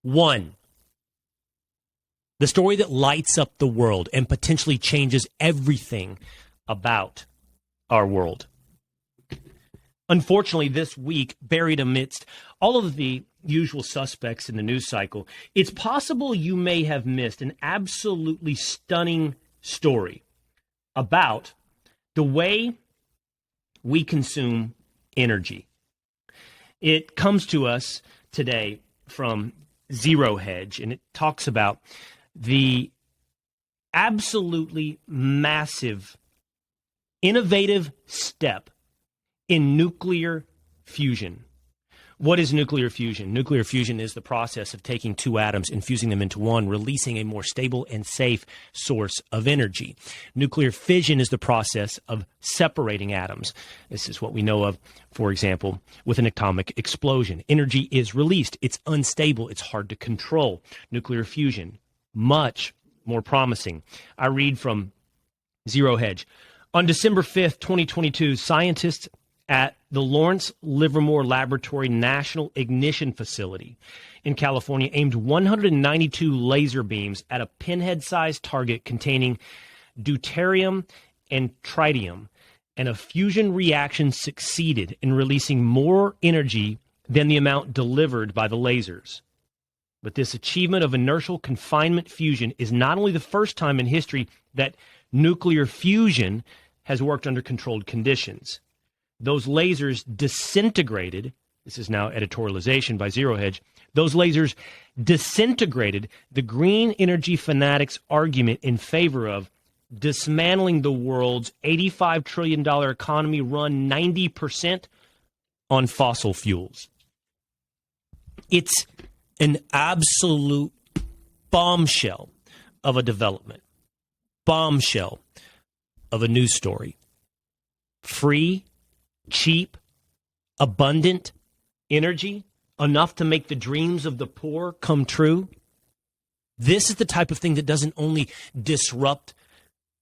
One, the story that lights up the world and potentially changes everything about our world. Unfortunately, this week, buried amidst all of the usual suspects in the news cycle, it's possible you may have missed an absolutely stunning story about the way we consume energy. It comes to us today from Zero Hedge, and it talks about the absolutely massive, innovative step in nuclear fusion. What is nuclear fusion? Nuclear fusion is the process of taking two atoms and fusing them into one, releasing a more stable and safe source of energy. Nuclear fission is the process of separating atoms. This is what we know of, for example, with an atomic explosion. Energy is released. It's unstable. It's hard to control. Nuclear fusion, much more promising. I read from Zero Hedge. On December 5th, 2022, scientists at the Lawrence Livermore Laboratory National Ignition Facility in California aimed 192 laser beams at a pinhead-sized target containing deuterium and tritium, and a fusion reaction succeeded in releasing more energy than the amount delivered by the lasers. But this achievement of inertial confinement fusion is not only the first time in history that nuclear fusion has worked under controlled conditions. Those lasers disintegrated, this is now editorialization by Zero Hedge, those lasers disintegrated the green energy fanatics' argument in favor of dismantling the world's $85 trillion economy run 90% on fossil fuels. It's an absolute bombshell of a development, bombshell of a news story. Free, cheap, abundant energy, enough to make the dreams of the poor come true. This is the type of thing that doesn't only disrupt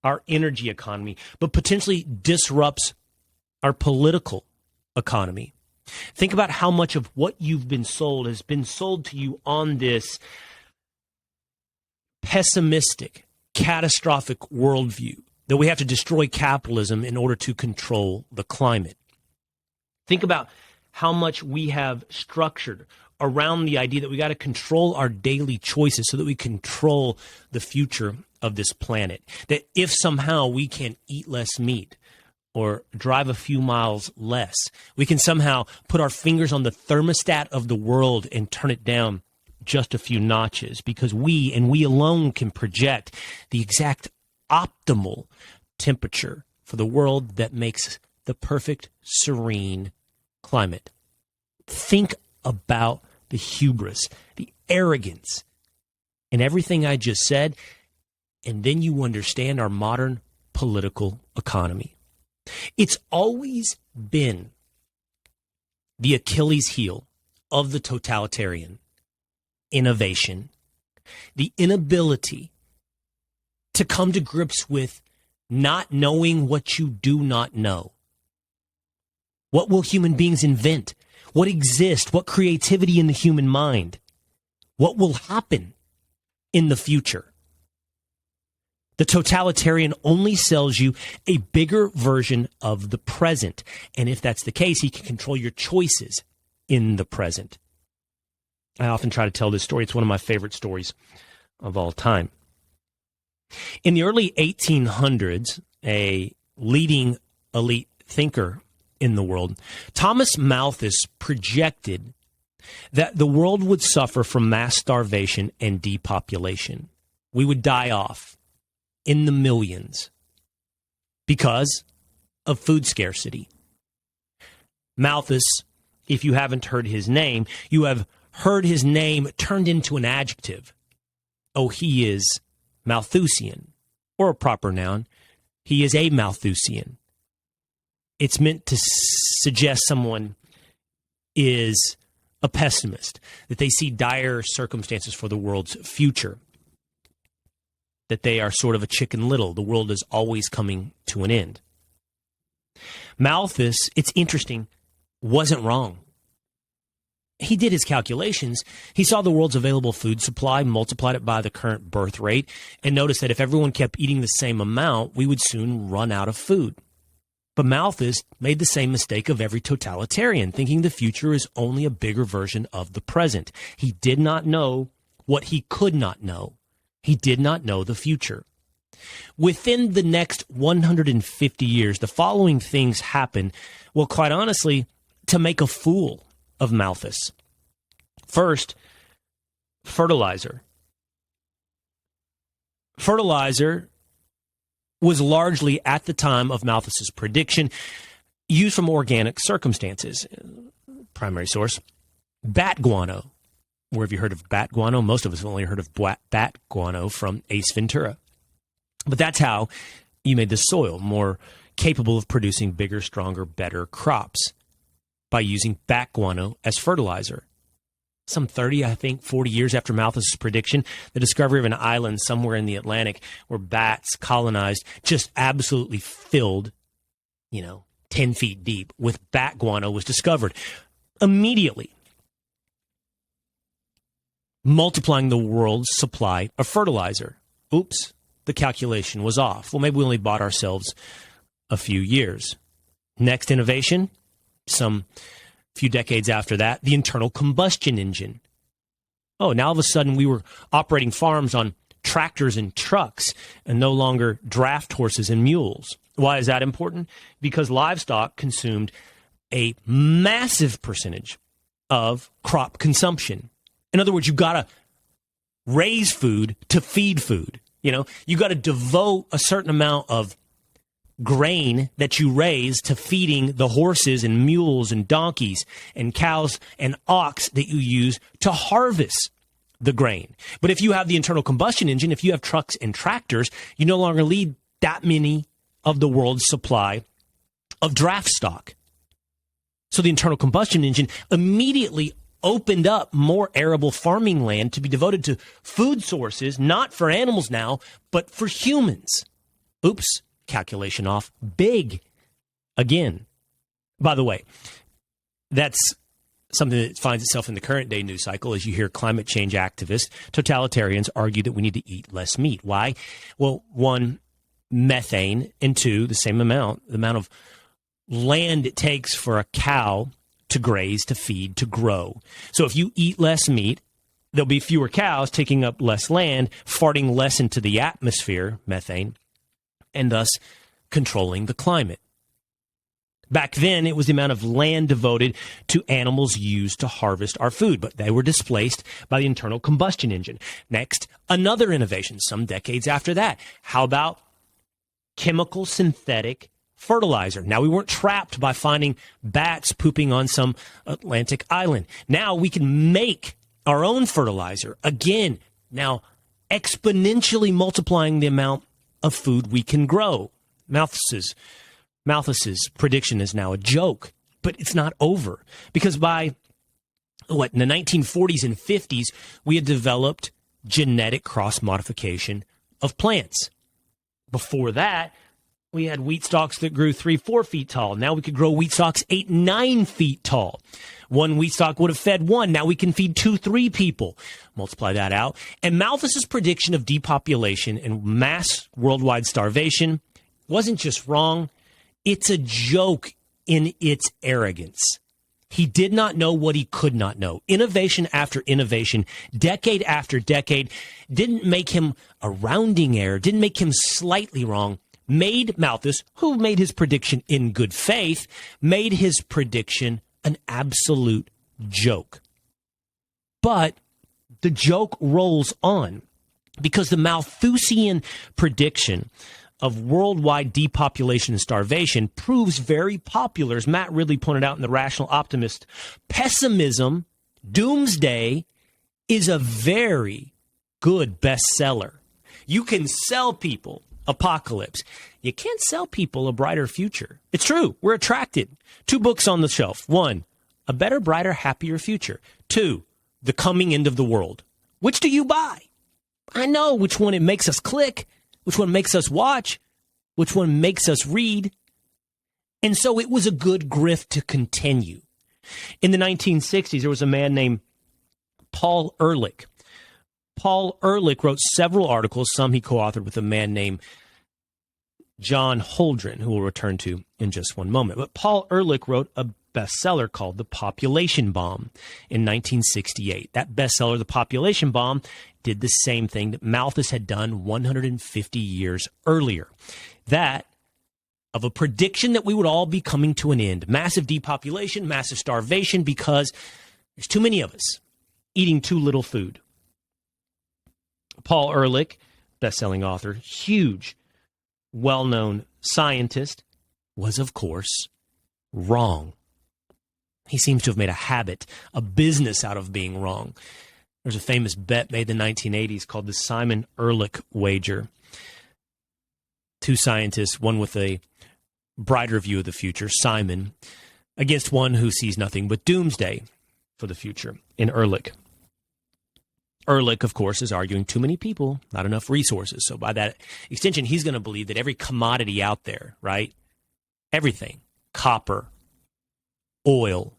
our energy economy, but potentially disrupts our political economy. Think about how much of what you've been sold has been sold to you on this pessimistic, catastrophic worldview that we have to destroy capitalism in order to control the climate. Think about how much we have structured around the idea that we got to control our daily choices so that we control the future of this planet. That if somehow we can eat less meat or drive a few miles less, we can somehow put our fingers on the thermostat of the world and turn it down just a few notches, because we and we alone can project the exact optimal temperature for the world that makes the perfect, serene climate. Think about the hubris, the arrogance, and everything I just said, and then you understand our modern political economy. It's always been the Achilles heel of the totalitarian: innovation, the inability to come to grips with not knowing what you do not know. What will human beings invent? What exists? What creativity in the human mind? What will happen in the future? The totalitarian only sells you a bigger version of the present. And if that's the case, he can control your choices in the present. I often try to tell this story. It's one of my favorite stories of all time. In the early 1800s, a leading elite thinker in the world, Thomas Malthus, projected that the world would suffer from mass starvation and depopulation. We would die off in the millions because of food scarcity. Malthus, if you haven't heard his name, you have heard his name turned into an adjective. Oh, he is Malthusian, or a proper noun. He is a Malthusian. It's meant to suggest someone is a pessimist, that they see dire circumstances for the world's future, that they are sort of a Chicken Little. The world is always coming to an end. Malthus, it's interesting, wasn't wrong. he did his calculations. He saw the world's available food supply, multiplied it by the current birth rate, and noticed that if everyone kept eating the same amount, we would soon run out of food. But Malthus made the same mistake of every totalitarian, thinking the future is only a bigger version of the present. He did not know what he could not know. He did not know the future. Within the next 150 years, the following things happened, well, quite honestly, to make a fool of Malthus. First, fertilizer. Fertilizer was largely, at the time of Malthus's prediction, used from organic circumstances. Primary source, bat guano. Where have you heard of bat guano? Most of us have only heard of bat guano from Ace Ventura. But that's how you made the soil more capable of producing bigger, stronger, better crops, by using bat guano as fertilizer. Some 40 years after Malthus's prediction, the discovery of an island somewhere in the Atlantic where bats colonized, just absolutely filled, 10 feet deep with bat guano, was discovered. Immediately multiplying the world's supply of fertilizer. Oops, the calculation was off. Well, maybe we only bought ourselves a few years. Next innovation, some few decades after that, the internal combustion engine. Oh, now all of a sudden we were operating farms on tractors and trucks and no longer draft horses and mules. Why is that important? Because livestock consumed a massive percentage of crop consumption. In other words, you've got to raise food to feed food. You got to devote a certain amount of grain that you raise to feeding the horses and mules and donkeys and cows and ox that you use to harvest the grain. But if you have the internal combustion engine, if you have trucks and tractors, you no longer need that many of the world's supply of draft stock. So the internal combustion engine immediately opened up more arable farming land to be devoted to food sources, not for animals now, but for humans. Oops, calculation off. Big again. By the way, that's something that finds itself in the current day news cycle as you hear climate change activists, totalitarians argue that we need to eat less meat. Why? Well, one, methane, and two, the amount of land it takes for a cow to graze, to feed, to grow. So if you eat less meat, there'll be fewer cows taking up less land, farting less into the atmosphere, methane, and thus controlling the climate. Back then, it was the amount of land devoted to animals used to harvest our food, but they were displaced by the internal combustion engine. Next, another innovation some decades after that. How about chemical synthetic fertilizer? Now, we weren't trapped by finding bats pooping on some Atlantic island. Now we can make our own fertilizer. Again, now exponentially multiplying the amount of food we can grow. Malthus's prediction is now a joke, but it's not over. Because by, in the 1940s and 50s, we had developed genetic cross-modification of plants. Before that, we had wheat stalks that grew 3-4 feet tall. Now we could grow wheat stalks 8-9 feet tall. One wheat stalk would have fed one. Now we can feed 2-3 people. Multiply that out. And Malthus's prediction of depopulation and mass worldwide starvation wasn't just wrong. It's a joke in its arrogance. He did not know what he could not know. Innovation after innovation, decade after decade, didn't make him a rounding error, didn't make him slightly wrong. Made Malthus, who made his prediction in good faith, made his prediction an absolute joke. But the joke rolls on because the Malthusian prediction of worldwide depopulation and starvation proves very popular. As Matt Ridley pointed out in The Rational Optimist, pessimism, doomsday, is a very good bestseller. You can sell people apocalypse. You can't sell people a brighter future. It's true. We're attracted. 2 books on the shelf. 1, A Better, Brighter, Happier Future. 2, The Coming End of the World. Which do you buy? I know which one it makes us click, which one makes us watch, which one makes us read. And so it was a good grift to continue. In the 1960s, there was a man named Paul Ehrlich. Paul Ehrlich wrote several articles, some he co-authored with a man named John Holdren, who we'll return to in just one moment. But Paul Ehrlich wrote a bestseller called The Population Bomb in 1968. That bestseller, The Population Bomb, did the same thing that Malthus had done 150 years earlier. That of a prediction that we would all be coming to an end. Massive depopulation, massive starvation, because there's too many of us eating too little food. Paul Ehrlich, best-selling author, huge, well-known scientist, was, of course, wrong. He seems to have made a habit, a business out of being wrong. There's a famous bet made in the 1980s called the Simon Ehrlich wager. Two scientists, one with a brighter view of the future, Simon, against one who sees nothing but doomsday for the future in Ehrlich. Ehrlich, of course, is arguing too many people, not enough resources. So by that extension, he's going to believe that every commodity out there, right? Everything, copper, oil,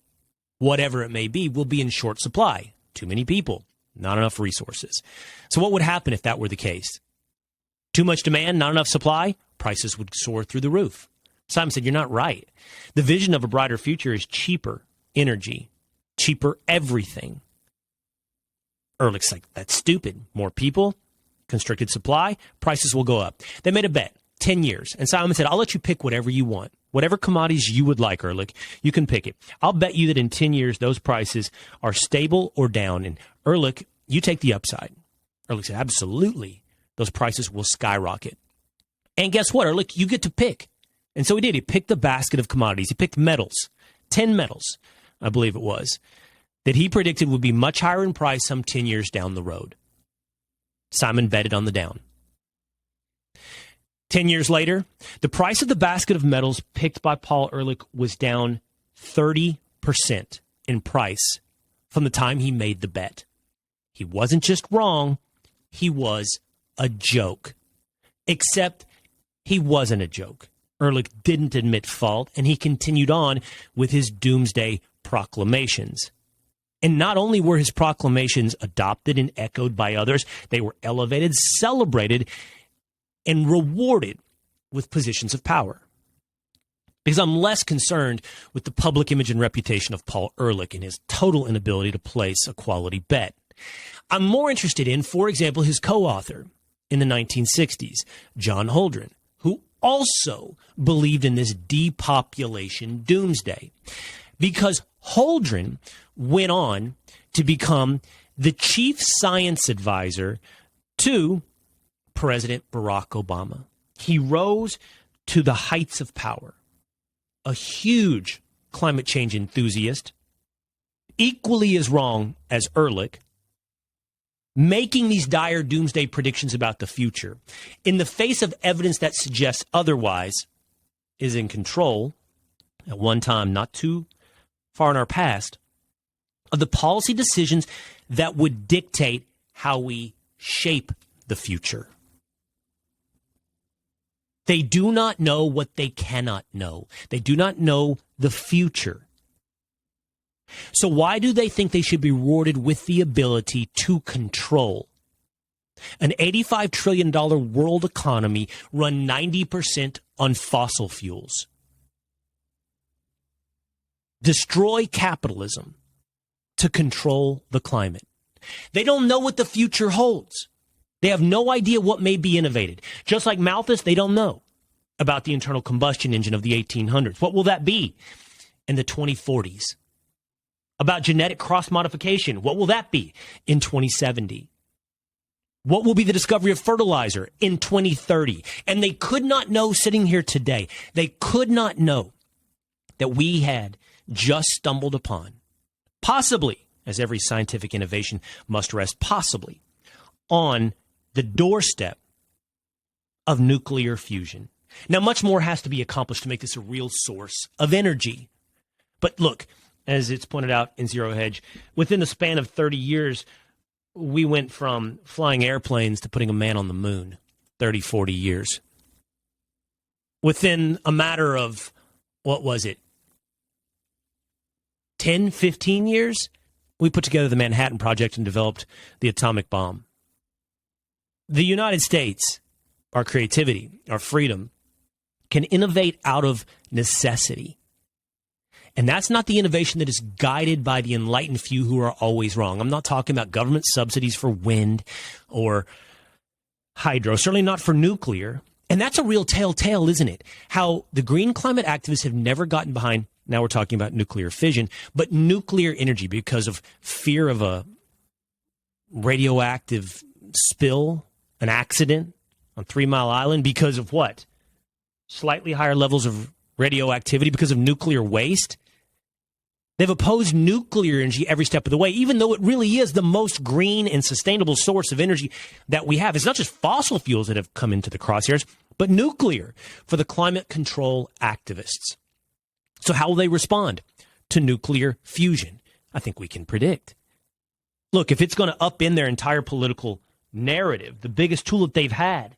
whatever it may be, will be in short supply. Too many people, not enough resources. So what would happen if that were the case? Too much demand, not enough supply, prices would soar through the roof. Simon said, you're not right. The vision of a brighter future is cheaper energy, cheaper everything. Ehrlich's like, that's stupid. More people, constricted supply, prices will go up. They made a bet, 10 years. And Simon said, I'll let you pick whatever you want. Whatever commodities you would like, Ehrlich, you can pick it. I'll bet you that in 10 years, those prices are stable or down. And Ehrlich, you take the upside. Ehrlich said, absolutely. Those prices will skyrocket. And guess what, Ehrlich? You get to pick. And so he did. He picked a basket of commodities. He picked metals, 10 metals, I believe it was, that he predicted would be much higher in price some 10 years down the road. Simon betted on the down. 10 years later, the price of the basket of metals picked by Paul Ehrlich was down 30% in price from the time he made the bet. He wasn't just wrong, he was a joke. Except he wasn't a joke. Ehrlich didn't admit fault, and he continued on with his doomsday proclamations. And not only were his proclamations adopted and echoed by others, they were elevated, celebrated, and rewarded with positions of power. Because I'm less concerned with the public image and reputation of Paul Ehrlich and his total inability to place a quality bet. I'm more interested in, for example, his co-author in the 1960s, John Holdren, who also believed in this depopulation doomsday. Because Holdren went on to become the chief science advisor to President Barack Obama. He rose to the heights of power, a huge climate change enthusiast, equally as wrong as Ehrlich, making these dire doomsday predictions about the future in the face of evidence that suggests otherwise, is in control, at one time not too far in our past, of the policy decisions that would dictate how we shape the future. They do not know what they cannot know. They do not know the future. So why do they think they should be rewarded with the ability to control an $85 trillion world economy run 90% on fossil fuels? Destroy capitalism to control the climate. They don't know what the future holds. They have no idea what may be innovated. Just like Malthus, they don't know about the internal combustion engine of the 1800s. What will that be in the 2040s? About genetic cross-modification. What will that be in 2070? What will be the discovery of fertilizer in 2030? And they could not know, sitting here today, they could not know that we had just stumbled upon, possibly, as every scientific innovation must rest, possibly, on the doorstep of nuclear fusion. Now, much more has to be accomplished to make this a real source of energy. But look, as it's pointed out in Zero Hedge, within the span of 30 years, we went from flying airplanes to putting a man on the moon. 30, 40 years. Within a matter of, what was it? 10, 15 years, we put together the Manhattan Project and developed the atomic bomb. The United States, our creativity, our freedom, can innovate out of necessity. And that's not the innovation that is guided by the enlightened few who are always wrong. I'm not talking about government subsidies for wind or hydro, certainly not for nuclear. And that's a real telltale, isn't it? How the green climate activists have never gotten behind, now we're talking about nuclear fission, but nuclear energy because of fear of a radioactive spill, an accident on 3 Mile Island, because of what? Slightly higher levels of radioactivity because of nuclear waste. They've opposed nuclear energy every step of the way, even though it really is the most green and sustainable source of energy that we have. It's not just fossil fuels that have come into the crosshairs, but nuclear for the climate control activists. So how will they respond to nuclear fusion? I think we can predict. Look, if it's going to upend their entire political narrative, the biggest tool that they've had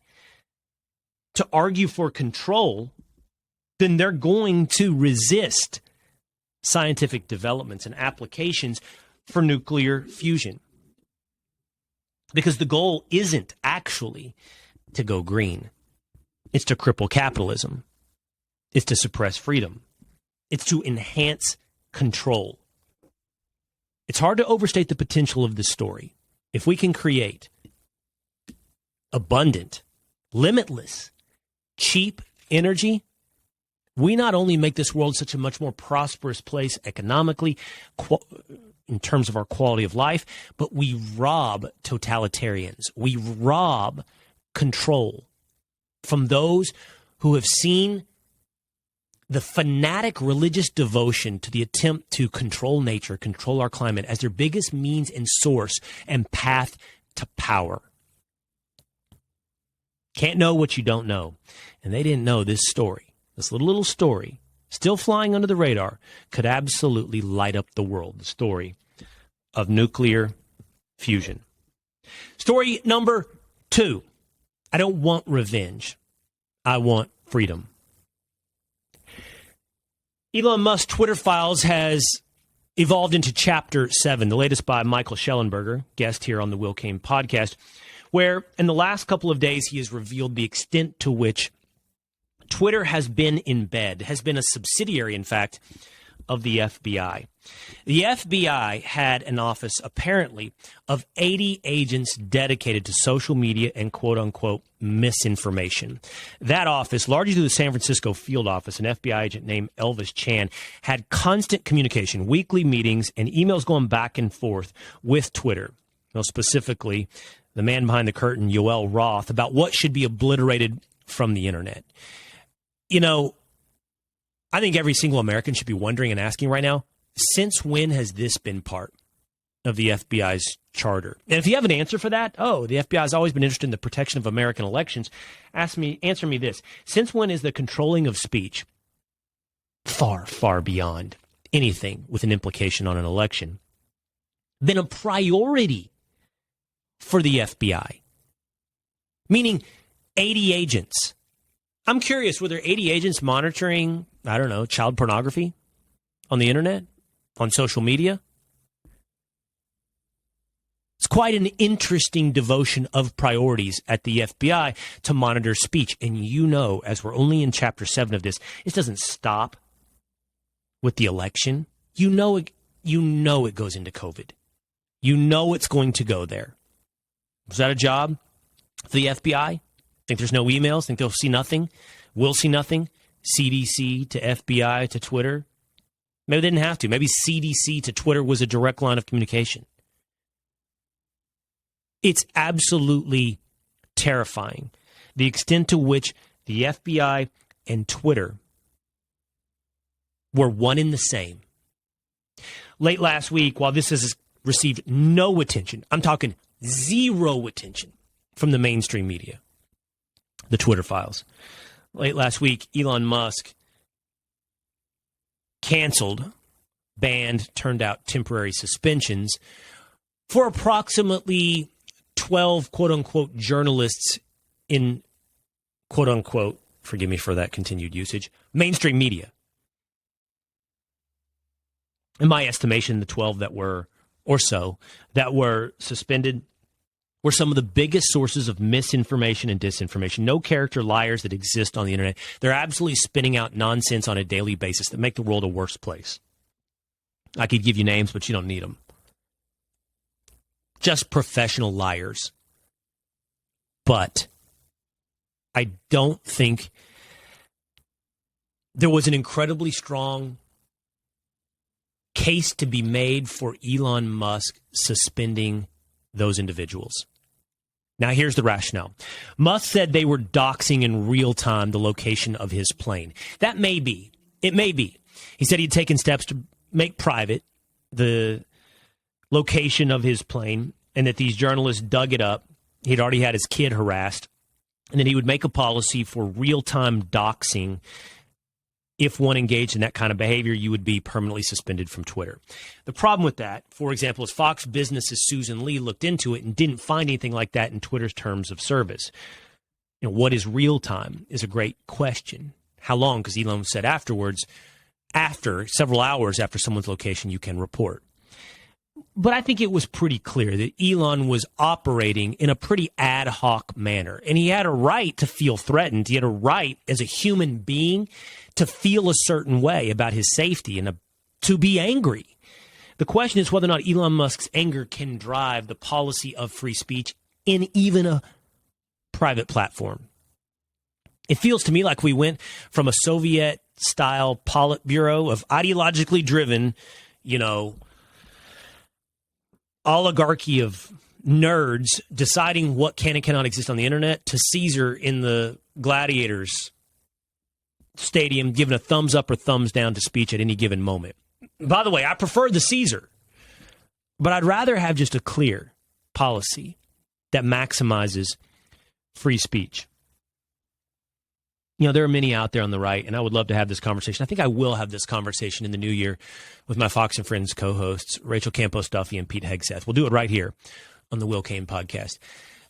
to argue for control, then they're going to resist scientific developments and applications for nuclear fusion. Because the goal isn't actually to go green. It's to cripple capitalism. It's to suppress freedom. It's to enhance control. It's hard to overstate the potential of this story. If we can create abundant, limitless, cheap energy, we not only make this world such a much more prosperous place economically, in terms of our quality of life, but we rob totalitarians. We rob control from those who have seen the fanatic religious devotion to the attempt to control nature, control our climate, as their biggest means and source and path to power. Can't know what you don't know. And they didn't know this story. This little story, still flying under the radar, could absolutely light up the world. The story of nuclear fusion. Story number 2. I don't want revenge. I want freedom. Elon Musk's Twitter files has evolved into Chapter 7, the latest by Michael Schellenberger, guest here on the Cain Podcast, where in the last couple of days he has revealed the extent to which Twitter has been in bed, has been a subsidiary, in fact, of the FBI. The FBI had an office, apparently, of 80 agents dedicated to social media and quote-unquote misinformation. That office, largely through the San Francisco field office, an FBI agent named Elvis Chan, had constant communication, weekly meetings, and emails going back and forth with Twitter. Most specifically, the man behind the curtain, Yoel Roth, about what should be obliterated from the internet. You know, I think every single American should be wondering and asking right now, since when has this been part of the FBI's charter? And if you have an answer for that, the FBI has always been interested in the protection of American elections. Answer me this. Since when is the controlling of speech far, far beyond anything with an implication on an election been a priority for the FBI? Meaning 80 agents. I'm curious, were there 80 agents monitoring, I don't know, child pornography on the internet, on social media? It's quite an interesting devotion of priorities at the FBI to monitor speech. And you know, as we're only in Chapter 7 of this doesn't stop with the election. You know it goes into COVID. You know it's going to go there. Was that a job for the FBI? Think there's no emails? Think they'll see nothing? We'll see nothing? CDC to FBI to Twitter? Maybe they didn't have to. Maybe CDC to Twitter was a direct line of communication. It's absolutely terrifying, the extent to which the FBI and Twitter were one and the same. Late last week, while this has received no attention, I'm talking zero attention from the mainstream media, the Twitter files. Late last week, Elon Musk canceled, banned, turned out temporary suspensions for approximately 12 quote-unquote journalists in quote-unquote, forgive me for that continued usage, mainstream media. in my estimation, the 12 that were suspended were some of the biggest sources of misinformation and disinformation. No character liars that exist on the internet. They're absolutely spinning out nonsense on a daily basis that make the world a worse place. I could give you names, but you don't need them. Just professional liars. But I don't think there was an incredibly strong case to be made for Elon Musk suspending those individuals. Now, here's the rationale. Musk said they were doxing in real time the location of his plane. That may be. It may be. He said he'd taken steps to make private the location of his plane and that these journalists dug it up. He'd already had his kid harassed. And then he would make a policy for real-time doxing. If one engaged in that kind of behavior, you would be permanently suspended from Twitter. The problem with that, for example, is Fox Business's Susan Lee looked into it and didn't find anything like that in Twitter's terms of service. What is real time is a great question. How long? Because Elon said afterwards, after several hours after someone's location, you can report. But I think it was pretty clear that Elon was operating in a pretty ad hoc manner. And he had a right to feel threatened. He had a right as a human being to feel a certain way about his safety and to be angry. The question is whether or not Elon Musk's anger can drive the policy of free speech in even a private platform. It feels to me like we went from a Soviet-style Politburo of ideologically driven, oligarchy of nerds deciding what can and cannot exist on the internet to Caesar in the Gladiators stadium giving a thumbs up or thumbs down to speech at any given moment. By the way, I prefer the Caesar, but I'd rather have just a clear policy that maximizes free speech. There are many out there on the right, and I would love to have this conversation. I think I will have this conversation in the new year with my Fox and Friends co-hosts, Rachel Campos-Duffy and Pete Hegseth. We'll do it right here on the Will Cain Podcast,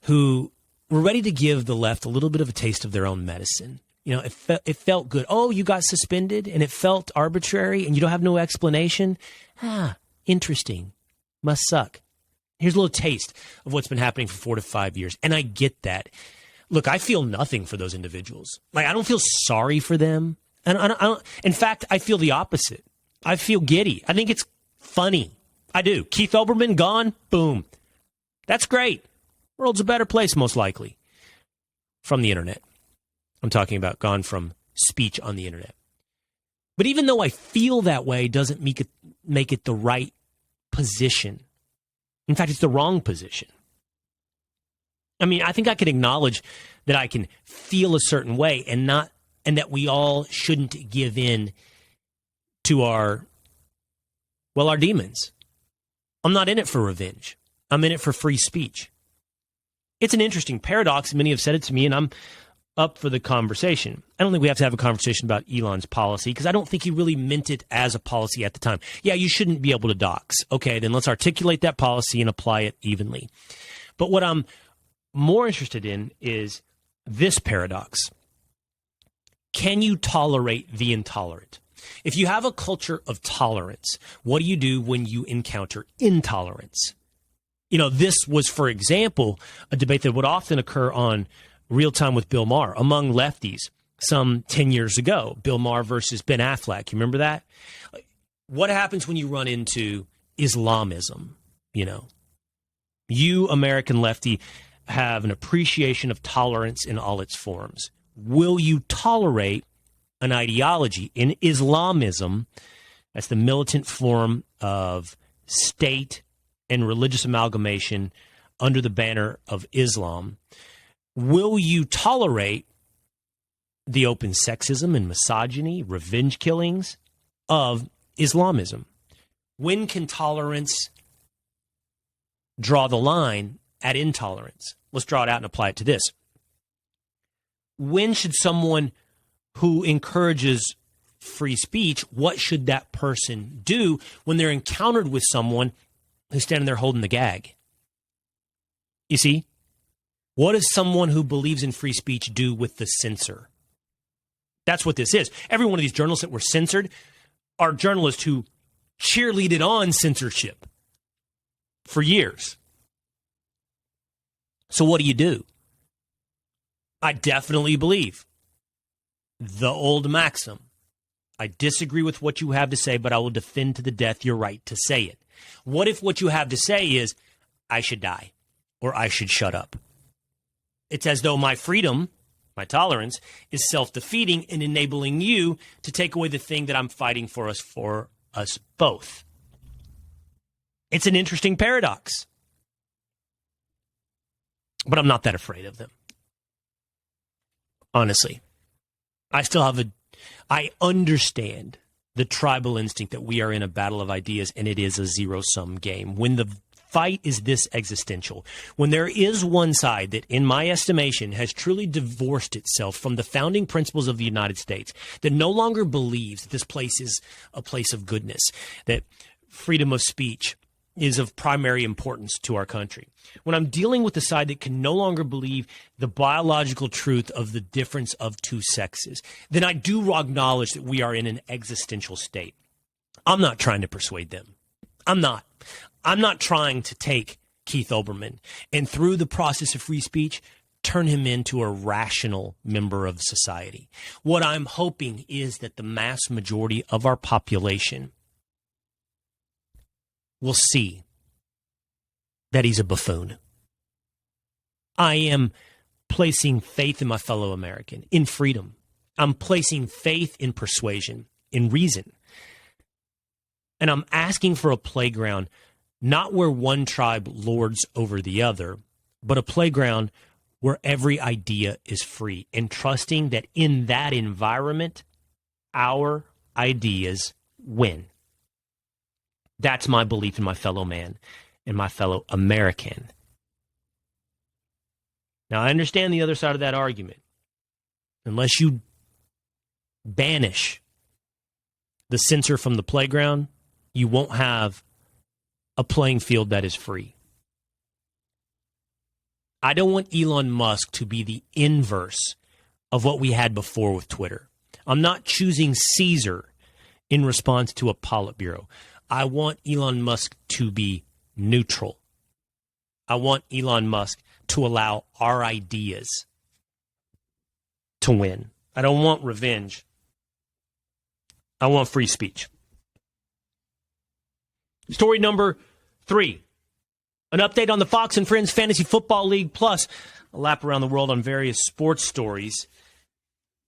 who were ready to give the left a little bit of a taste of their own medicine. It felt good. Oh, you got suspended, and it felt arbitrary, and you don't have no explanation? Interesting. Must suck. Here's a little taste of what's been happening for 4 to 5 years, and I get that. Look, I feel nothing for those individuals. I don't feel sorry for them. And I don't, in fact, I feel the opposite. I feel giddy. I think it's funny. I do. Keith Olbermann gone. Boom. That's great. World's a better place, most likely. From the internet. I'm talking about gone from speech on the internet. But even though I feel that way doesn't make it the right position. In fact, it's the wrong position. I think I can acknowledge that I can feel a certain way and that we all shouldn't give in to our demons. I'm not in it for revenge. I'm in it for free speech. It's an interesting paradox. Many have said it to me, and I'm up for the conversation. I don't think we have to have a conversation about Elon's policy because I don't think he really meant it as a policy at the time. Yeah, you shouldn't be able to dox. Okay, then let's articulate that policy and apply it evenly. But what I'm more interested in is this paradox. Can you tolerate the intolerant? If you have a culture of tolerance, what do you do when you encounter intolerance? This was, for example, a debate that would often occur on Real Time with Bill Maher among lefties some 10 years ago. Bill Maher versus Ben Affleck. You remember that? What happens when you run into Islamism? You, American lefty, have an appreciation of tolerance in all its forms. Will you tolerate an ideology in Islamism? That's the militant form of state and religious amalgamation under the banner of Islam. Will you tolerate the open sexism and misogyny, revenge killings of Islamism? When can tolerance draw the line at intolerance? Let's draw it out and apply it to this. When should someone who encourages free speech, what should that person do when they're encountered with someone who's standing there holding the gag? You see? What does someone who believes in free speech do with the censor? That's what this is. Every one of these journalists that were censored are journalists who cheerleaded on censorship for years. So what do? I definitely believe the old maxim. I disagree with what you have to say, but I will defend to the death your right to say it. What if what you have to say is, I should die, or I should shut up? It's as though my freedom, my tolerance, is self-defeating and enabling you to take away the thing that I'm fighting for us both. It's an interesting paradox. But I'm not that afraid of them. Honestly. I understand the tribal instinct that we are in a battle of ideas and it is a zero-sum game. When the fight is this existential, when there is one side that, in my estimation, has truly divorced itself from the founding principles of the United States, that no longer believes that this place is a place of goodness, that freedom of speech is of primary importance to our country. When I'm dealing with the side that can no longer believe the biological truth of the difference of two sexes, then I do acknowledge that we are in an existential state. I'm not trying to persuade them. I'm not trying to take Keith Olbermann and through the process of free speech, turn him into a rational member of society. What I'm hoping is that the mass majority of our population will see that he's a buffoon. I am placing faith in my fellow American, in freedom. I'm placing faith in persuasion, in reason. And I'm asking for a playground, not where one tribe lords over the other, but a playground where every idea is free, and trusting that in that environment, our ideas win. That's my belief in my fellow man and my fellow American. Now, I understand the other side of that argument. Unless you banish the censor from the playground, you won't have a playing field that is free. I don't want Elon Musk to be the inverse of what we had before with Twitter. I'm not choosing Caesar in response to a Politburo. I want Elon Musk to be neutral. I want Elon Musk to allow our ideas to win. I don't want revenge. I want free speech. Story number 3. An update on the Fox and Friends Fantasy Football League, plus a lap around the world on various sports stories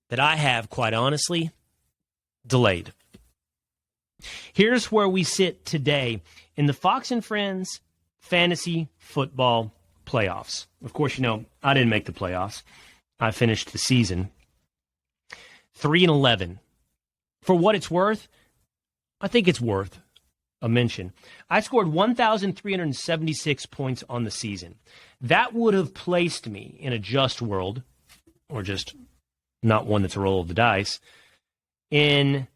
that I have, quite honestly, delayed. Here's where we sit today in the Fox and Friends Fantasy Football Playoffs. Of course, you know, I didn't make the playoffs. I finished the season 3-11. For what it's worth, I think it's worth a mention. I scored 1,376 points on the season. That would have placed me in a just world, or just not one that's a roll of the dice, in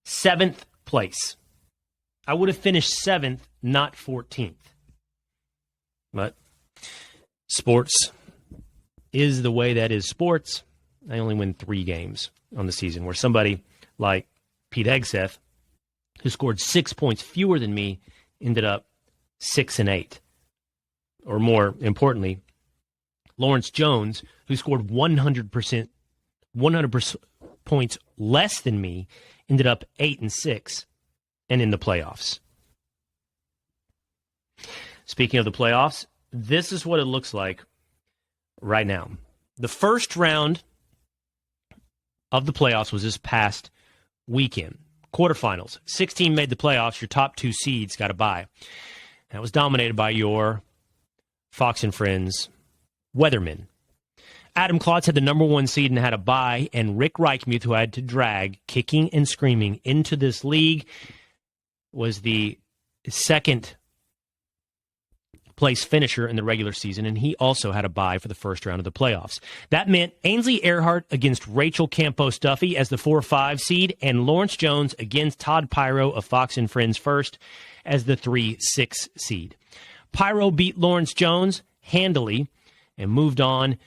7th place. I would have finished 7th, not 14th. But sports is the way that is sports. I only win 3 games on the season, where somebody like Pete Hegseth, who scored 6 points fewer than me, ended up 6-8. Or more importantly, Lawrence Jones, who scored 100 points less than me, ended up 8-6 and in the playoffs. Speaking of the playoffs, this is what it looks like right now. The first round of the playoffs was this past weekend. Quarterfinals. 16 made the playoffs. Your top 2 seeds got a bye. That was dominated by your Fox and Friends Weathermen. Adam Klotz had the number 1 seed and had a bye, and Rick Reichmuth, who had to drag kicking and screaming into this league, was the second place finisher in the regular season, and he also had a bye for the first round of the playoffs. That meant Ainsley Earhart against Rachel Campos Duffy as the 4-5 seed, and Lawrence Jones against Todd Pyro of Fox and Friends First as the 3-6 seed. Pyro beat Lawrence Jones handily and moved on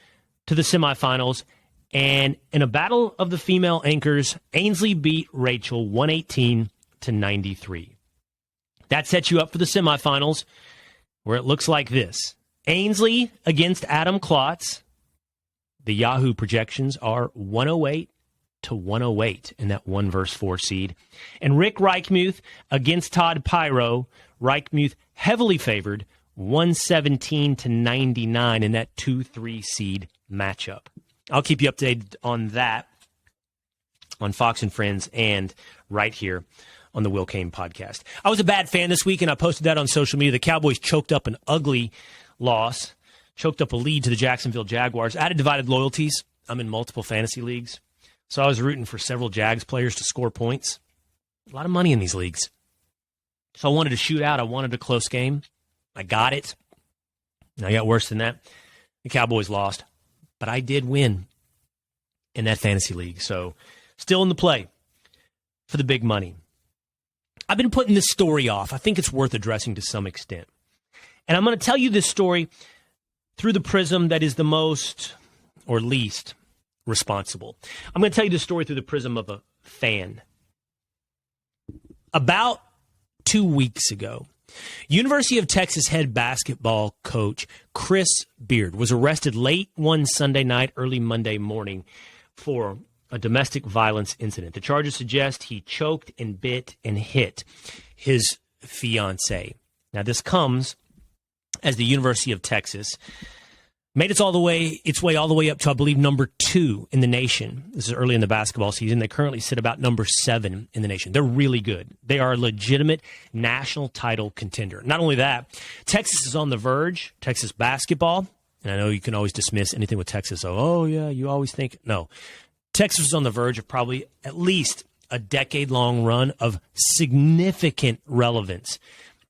to the semifinals, and in a battle of the female anchors, Ainsley beat Rachel 118 to 93. That sets you up for the semifinals, where it looks like this. Ainsley against Adam Klotz. The Yahoo projections are 108 to 108 in that 1 verse 4 seed. And Rick Reichmuth against Todd Pyro. Reichmuth heavily favored, 117 to 99 in that 2-3 seed matchup. I'll keep you updated on that on Fox and Friends and right here on the Will Cain Podcast. I was a bad fan this week, and I posted that on social media. The Cowboys choked up an ugly loss, choked up a lead to the Jacksonville Jaguars. I had divided loyalties. I'm in multiple fantasy leagues, so I was rooting for several Jags players to score points. A lot of money in these leagues. So I wanted to shoot out. I wanted a close game. I got it. And I got worse than that. The Cowboys lost, but I did win in that fantasy league. So still in the play for the big money. I've been putting this story off. I think it's worth addressing to some extent. And I'm going to tell you this story through the prism that is the most or least responsible. I'm going to tell you this story through the prism of a fan. About 2 weeks ago, University of Texas head basketball coach Chris Beard was arrested late one Sunday night, early Monday morning for a domestic violence incident. The charges suggest he choked and bit and hit his fiancée. Now, this comes as the University of Texas made its way all the way up to, I believe, number 2 in the nation. This is early in the basketball season. They currently sit about number 7 in the nation. They're really good. They are a legitimate national title contender. Not only that, Texas is on the verge. Texas basketball, and I know you can always dismiss anything with Texas. Oh yeah, you always think. No. Texas is on the verge of probably at least a decade-long run of significant relevance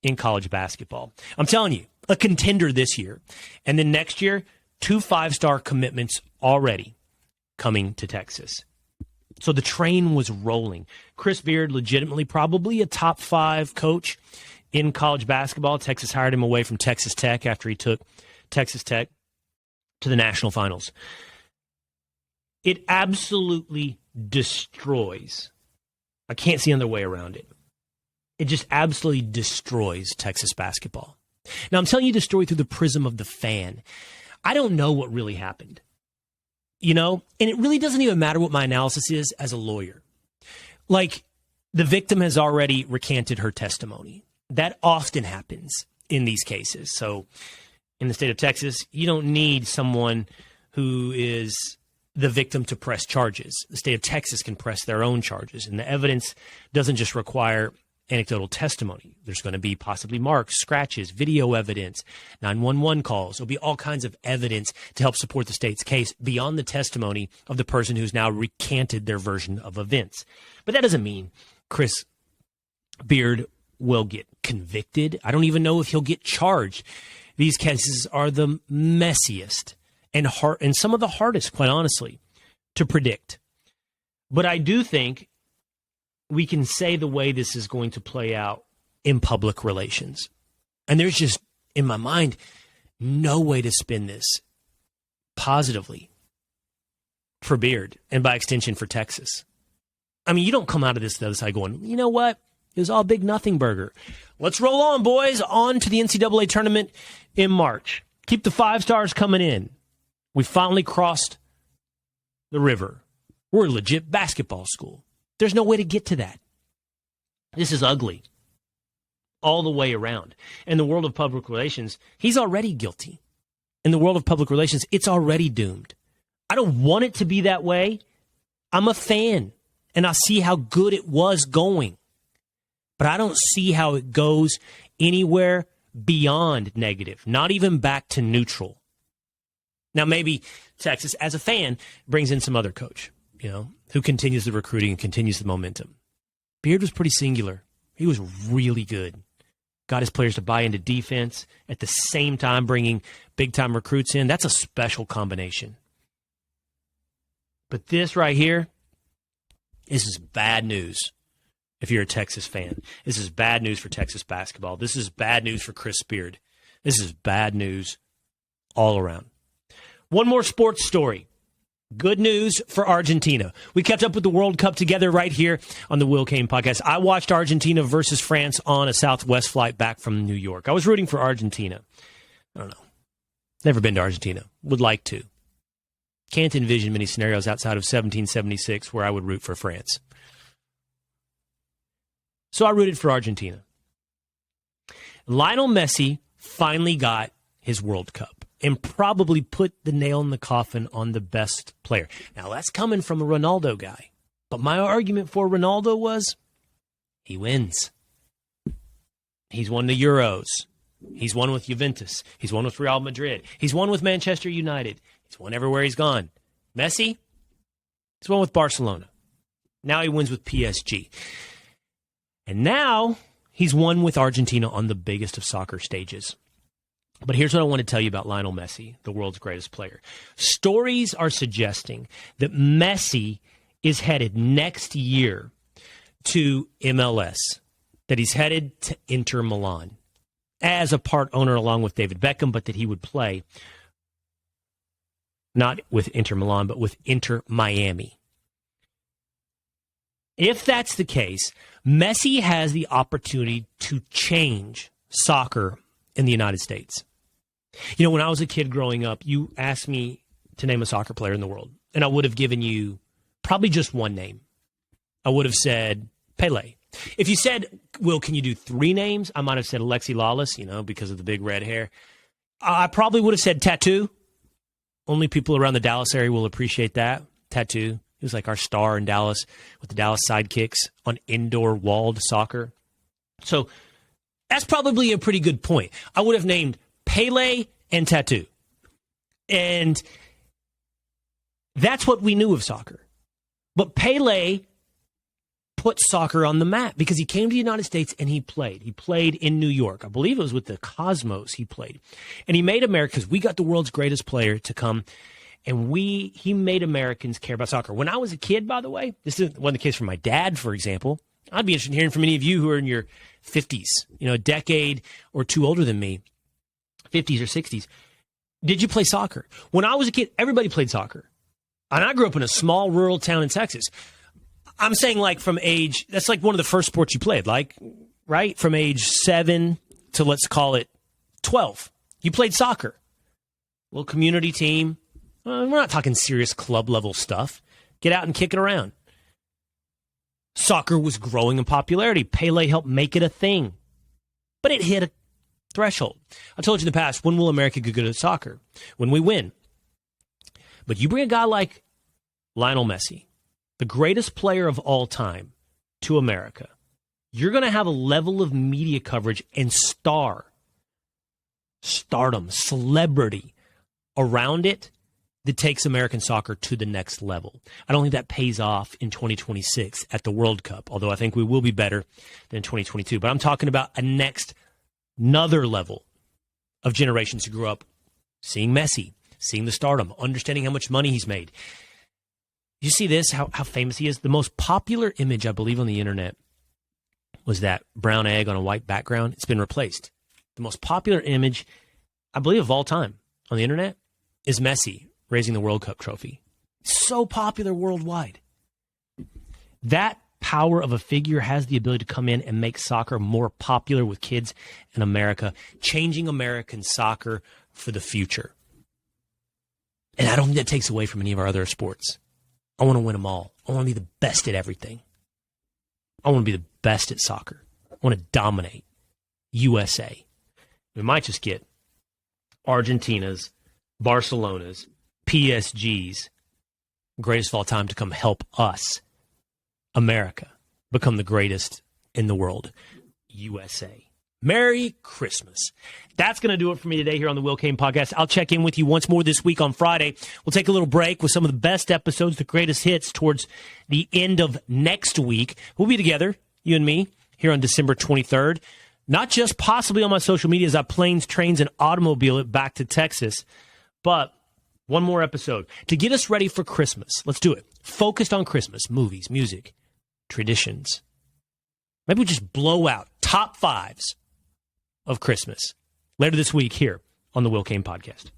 in college basketball. I'm telling you, a contender this year. And then next year, 2 5-star commitments already coming to Texas. So the train was rolling. Chris Beard, legitimately probably a top 5 coach in college basketball. Texas hired him away from Texas Tech after he took Texas Tech to the national finals. It absolutely destroys. I can't see another way around it. It just absolutely destroys Texas basketball. Now, I'm telling you the story through the prism of the fan. I don't know what really happened, and it really doesn't even matter what my analysis is as a lawyer. Like, the victim has already recanted her testimony. That often happens in these cases. So in the state of Texas, you don't need someone who is the victim to press charges. The state of Texas can press their own charges, and the evidence doesn't just require anecdotal testimony. There's going to be possibly marks, scratches, video evidence, 911 calls. There'll be all kinds of evidence to help support the state's case beyond the testimony of the person who's now recanted their version of events. But that doesn't mean Chris Beard will get convicted. I don't even know if he'll get charged. These cases are the messiest and some of the hardest, quite honestly, to predict. But I do think we can say the way this is going to play out in public relations. And there's just, in my mind, no way to spin this positively for Beard and by extension for Texas. I mean, you don't come out of this the other side going, you know what? It was all big nothing burger. Let's roll on, boys, on to the NCAA tournament in March. Keep the 5 stars coming in. We finally crossed the river. We're a legit basketball school. There's no way to get to that. This is ugly all the way around. In the world of public relations, he's already guilty. In the world of public relations, it's already doomed. I don't want it to be that way. I'm a fan, and I see how good it was going. But I don't see how it goes anywhere beyond negative, not even back to neutral. Now, maybe Texas, as a fan, brings in some other coach, who continues the recruiting and continues the momentum. Beard was pretty singular. He was really good. Got his players to buy into defense, at the same time bringing big-time recruits in. That's a special combination. But this right here, this is bad news if you're a Texas fan. This is bad news for Texas basketball. This is bad news for Chris Beard. This is bad news all around. One more sports story Good news for Argentina. We kept up with the World Cup together right here on the Will Cain Podcast. I watched Argentina versus France on a Southwest flight back from New York. I was rooting for Argentina. I don't know. Never been to Argentina. Would like to. Can't envision many scenarios outside of 1776 where I would root for France. So I rooted for Argentina. Lionel Messi finally got his World Cup and probably put the nail in the coffin on the best player. Now, that's coming from a Ronaldo guy. But my argument for Ronaldo was he wins. He's won the Euros. He's won with Juventus. He's won with Real Madrid. He's won with Manchester United. He's won everywhere he's gone. Messi, he's won with Barcelona. Now he wins with PSG. And now he's won with Argentina on the biggest of soccer stages. But here's what I want to tell you about Lionel Messi, the world's greatest player. Stories are suggesting that Messi is headed next year to MLS, that he's headed to Inter Milan as a part owner along with David Beckham, but that he would play not with Inter Milan, but with Inter Miami. If that's the case, Messi has the opportunity to change soccer in the United States. You know, when I was a kid growing up, you asked me to name a soccer player in the world, and I would have given you probably just one name. I would have said Pele. If you said, Will, can you do three names? I might have said Alexi Lawless, because of the big red hair. I probably would have said Tattoo. Only people around the Dallas area will appreciate that. Tattoo. He was like our star in Dallas with the Dallas Sidekicks on indoor walled soccer. So that's probably a pretty good point. I would have named Pele and Tattoo. And that's what we knew of soccer. But Pele put soccer on the map because he came to the United States and he played. He played in New York. I believe it was with the Cosmos he played. And he made America, because we got the world's greatest player to come, and he made Americans care about soccer. When I was a kid, by the way, this wasn't the case for my dad, for example. I'd be interested in hearing from any of you who are in your 50s, a decade or two older than me, 50s or 60s. Did you play soccer? When I was a kid, everybody played soccer. And I grew up in a small rural town in Texas. I'm saying from age, that's like one of the first sports you played, right? From age 7 to, let's call it 12. You played soccer. Little community team. We're not talking serious club level stuff. Get out and kick it around. Soccer was growing in popularity. Pele helped make it a thing. But it hit a threshold. I told you in the past, when will America get good at soccer? When we win. But you bring a guy like Lionel Messi, the greatest player of all time, to America, you're going to have a level of media coverage and stardom, celebrity around it that takes American soccer to the next level. I don't think that pays off in 2026 at the World Cup, although I think we will be better than in 2022. But I'm talking about another level of generations who grew up seeing Messi, seeing the stardom, understanding how much money he's made. You see this, how famous he is? The most popular image, I believe, on the internet was that brown egg on a white background. It's been replaced. The most popular image, I believe, of all time on the internet is Messi raising the World Cup trophy. So popular worldwide. That power of a figure has the ability to come in and make soccer more popular with kids in America, changing American soccer for the future. And I don't think that takes away from any of our other sports. I want to win them all. I want to be the best at everything. I want to be the best at soccer. I want to dominate USA. We might just get Argentina's, Barcelona's, PSG's greatest of all time to come help us, America, become the greatest in the world, USA. Merry Christmas. That's going to do it for me today here on the Will Cain Podcast. I'll check in with you once more this week on Friday. We'll take a little break with some of the best episodes, the greatest hits towards the end of next week. We'll be together, you and me, here on December 23rd. Not just possibly on my social media as I planes, trains, and automobile it back to Texas, but one more episode to get us ready for Christmas. Let's do it. Focused on Christmas, movies, music, traditions. Maybe we just blow out top fives of Christmas later this week here on the Will Cain Podcast.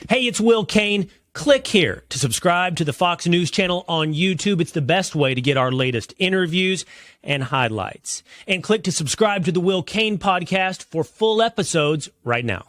Hey, it's Will Cain. Click here to subscribe to the Fox News channel on YouTube. It's the best way to get our latest interviews and highlights. And click to subscribe to the Will Cain Podcast for full episodes right now.